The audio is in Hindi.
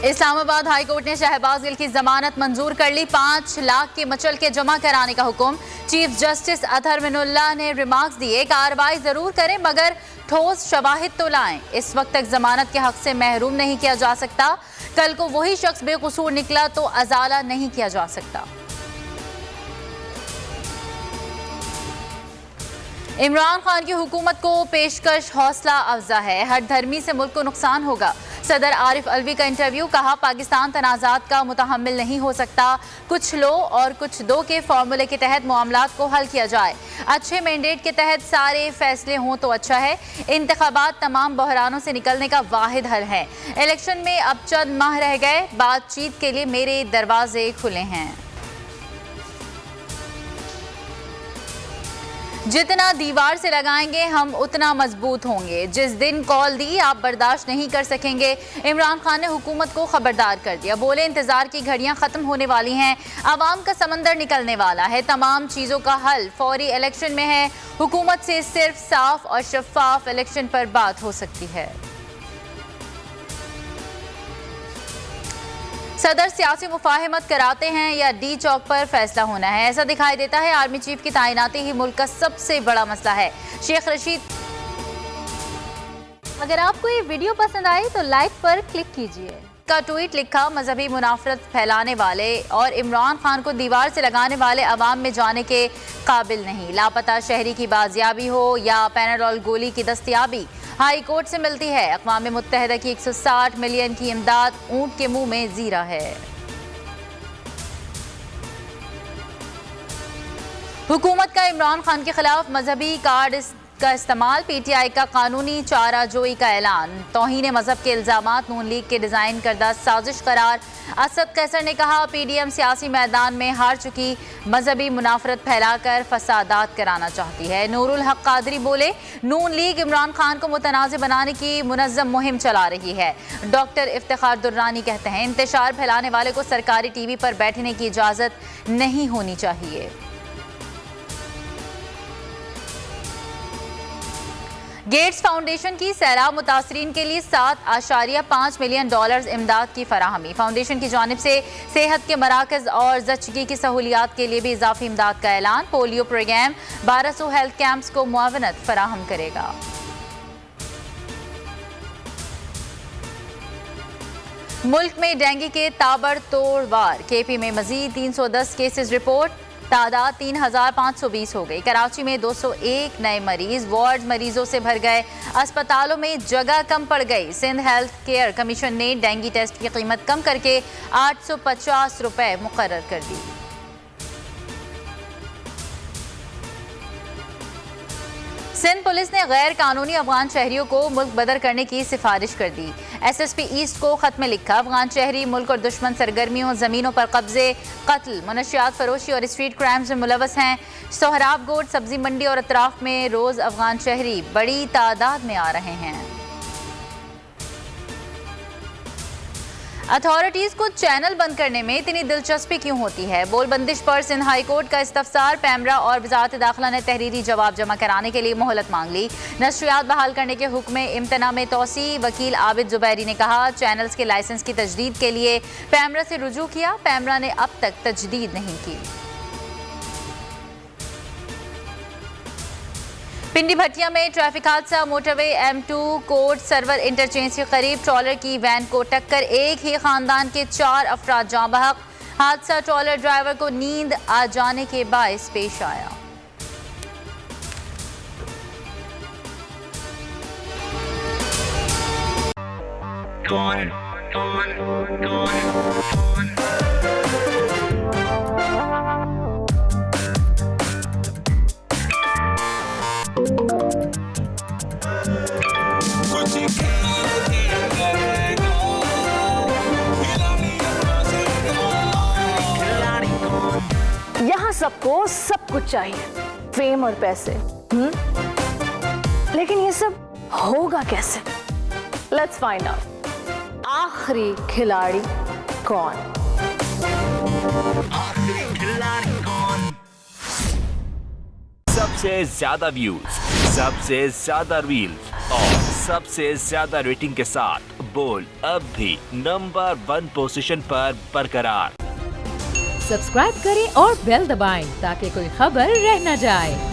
इस्लामाबाद हाई कोर्ट ने शहबाज गिल की जमानत मंजूर कर ली। 5 लाख के मचल के जमा कराने का हुक्म। चीफ जस्टिस अतहर मिनुल्लाह ने रिमार्क्स दिए, कार्रवाई जरूर करें मगर ठोस शवाहिद तो लाएं। इस वक्त तक जमानत के हक से महरूम नहीं किया जा सकता। कल को वही शख्स बेकसूर निकला तो अजाला नहीं किया जा सकता। इमरान खान की हुकूमत को पेशकश हौसला अफजा है। हर धर्मी से मुल्क को नुकसान होगा। सदर आरिफ अलवी का इंटरव्यू, कहा पाकिस्तान तनाज़ात का मुतहम्मिल नहीं हो सकता। कुछ लो और कुछ दो के फार्मूले के तहत मामलात को हल किया जाए। अच्छे मैंडेट के तहत सारे फैसले हों तो अच्छा है। इंतखाबात तमाम बहरानों से निकलने का वाहिद हल है। इलेक्शन में अब चंद माह रह गए, बातचीत के लिए मेरे दरवाजे खुले हैं। जितना दीवार से लगाएंगे हम उतना मजबूत होंगे। जिस दिन कॉल दी आप बर्दाश्त नहीं कर सकेंगे। इमरान खान ने हुकूमत को खबरदार कर दिया। बोले इंतजार की घड़ियां खत्म होने वाली हैं, आवाम का समंदर निकलने वाला है। तमाम चीजों का हल फौरी इलेक्शन में है। हुकूमत से सिर्फ साफ और शफाफ इलेक्शन पर बात हो सकती है। सदर सियासी मुफाहमत कराते हैं या डी चौक पर फैसला होना है, ऐसा दिखाई देता है। आर्मी चीफ की तैनाती ही मुल्क का सबसे बड़ा मसला है। शेख रशीद। अगर आपको ये वीडियो पसंद आई तो लाइक पर क्लिक कीजिए। का ट्वीट लिखा, मजहबी मुनाफरत फैलाने वाले और इमरान खान को दीवार से लगाने वाले अवाम में जाने के काबिल नहीं। लापता शहरी की बाजियाबी हो या पैनाडोल गोली की दस्तयाबी, हाई कोर्ट से मिलती है। अक़वाम मुत्तहिदा की 160 मिलियन की इमदाद ऊंट के मुंह में जीरा है। हुकूमत का इमरान खान के खिलाफ मजहबी कार्ड का इस्तेमाल, पीटीआई का कानूनी चाराजोई का ऐलान। तौहीन मजहब के इल्जामात नून लीग के डिजाइन करदा साजिश करार। असद कैसर ने कहा, पीडीएम सियासी मैदान में हार चुकी, मजहबी मुनाफरत फैलाकर फसादात कराना चाहती है। नूरुल हक कादरी बोले, नून लीग इमरान खान को मुतनाज़ बनाने की मुनज़्ज़म मुहिम चला रही है। डॉक्टर इफ्तिखार दुर्रानी कहते हैं, इंतशार फैलाने वाले को सरकारी टीवी पर बैठने की इजाज़त नहीं होनी चाहिए। गेट्स फाउंडेशन की सैलाब मुतासरीन के लिए $7.5 मिलियन इमदाद की फराहमी। फाउंडेशन की जानिब से सेहत के मराकज और जचगी की सहूलियात के लिए भी इजाफी इमदाद का ऐलान। पोलियो प्रोग्राम 1200 हेल्थ कैंप्स को मुआवनत फराहम करेगा। मुल्क में डेंगू के ताबड़तोड़ वार, केपी में मजीद 310 केसेस रिपोर्ट, तादाद 3520 हो गई। कराची में 201 नए मरीज, वार्ड मरीजों से भर गए। अस्पतालों में जगह कम पड़ गई। सिंध हेल्थ केयर कमीशन ने डेंगू टेस्ट की कीमत कम करके 850 रुपए मुकर्रर कर दी। सिंध पुलिस ने गैर कानूनी अफगान शहरियों को मुल्क बदर करने की सिफारिश कर दी। एसएसपी ईस्ट को खत में लिखा, अफगान शहरी मुल्क और दुश्मन सरगर्मियों, जमीनों पर कब्जे, कत्ल, मनशियात फरोशी और स्ट्रीट क्राइम्स में मुलवस हैं। सोहराब गोट, सब्जी मंडी और अतराफ में रोज अफगान शहरी बड़ी तादाद में आ रहे हैं। अथॉरिटीज को चैनल बंद करने में इतनी दिलचस्पी क्यों होती है? बोलबंदिश पर सिंध हाई कोर्ट का इस्तफसार। पैमरा और वजारत दाखिला ने तहरीरी जवाब जमा कराने के लिए मोहलत मांग ली। नशरियात बहाल करने के हुक्म में इम्तना में तोसी। वकील आबिद जुबैरी ने कहा, चैनल्स के लाइसेंस की तजदीद के लिए पैमरा से रुजू किया, पैमरा ने अब तक तजदीद नहीं की। पिंडी भटिया में ट्रैफिक हादसा, motorway M2 court server interchange के करीब ट्रॉलर की वैन को टक्कर, एक ही खानदान के 4 अफराद जाँ बहक। हादसा ट्रॉलर ड्राइवर को नींद आ जाने के बायस पेश आया। यहाँ सबको सब कुछ चाहिए, फेम और पैसे, लेकिन ये सब होगा कैसे? Let's find out. आखिरी खिलाड़ी कौन? सबसे ज्यादा व्यूज, सबसे ज्यादा रील्स और सबसे ज्यादा रेटिंग के साथ बोल अब भी नंबर 1 पोजीशन पर बरकरार। सब्सक्राइब करें और बेल दबाएं ताकि कोई खबर रह न जाए।